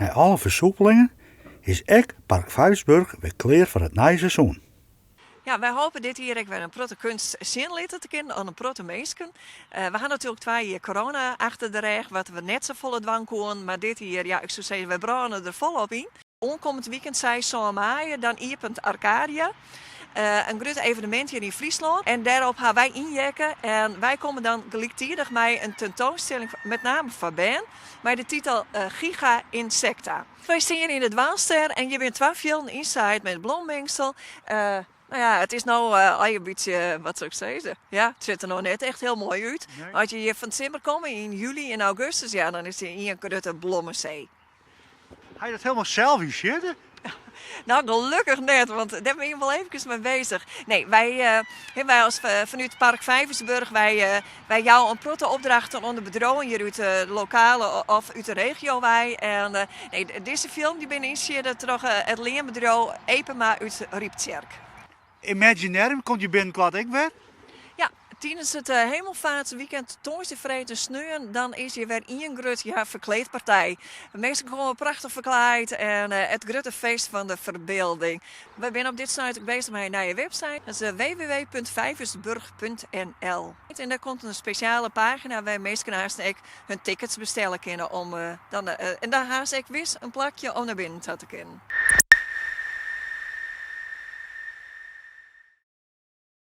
Na alle versoepelingen is ook Park Vijfsburg weer klaar voor het nieuwe seizoen. Ja, wij hopen dit hier ook weer een protte kunst zien laten te kennen aan een protte mensen. We gaan natuurlijk 2 jaar corona achter de rug, wat we net zo volle dwang konden. Maar dit hier, ja, ik zou zeggen, we branden er volop in. Onkomend weekend zei Zomermaaien, dan opent Arcadia. Een groot evenement hier in Friesland. En daarop gaan wij injekken. En wij komen dan gelijktijdig met een tentoonstelling, met name van Ben, met de titel Giga Insecta. Wij staan hier in de Dwaalster en je bent 12 film inside met blommengsel. Nou ja, het is nou al een beetje, wat zou ik zeggen? Ja, het ziet er nog net echt heel mooi uit. Nee. Als je hier van het zomer komt in juli en augustus, ja, dan is het hier een grote blommenzee. Ga je dat helemaal zelf inzetten? Nou, gelukkig net, want daar ben je wel even mee bezig. Nee, wij als vanuit Park Vijversburg, wij jou een protte opdrachten onder bedrouwen hier uit de lokale of uit de regio wij. En deze film die ben ingeïnitieerd door het leenbedrijf Epema uit Rieptjerk. Imaginarium, komt je binnenkort ik weer? Ja, tijdens het hemelvaartsweekend toonsdag, vrijdag sneeuwen, dan is hier weer een grote verkleedpartij. De mensen komen prachtig verkleed en het grote feest van de verbeelding. We zijn op dit site bezig met een nieuwe website. Dat is www.vijversburg.nl. En daar komt een speciale pagina waar mensen hun tickets bestellen kunnen om en daar haast ik wist een plakje om naar binnen te kunnen.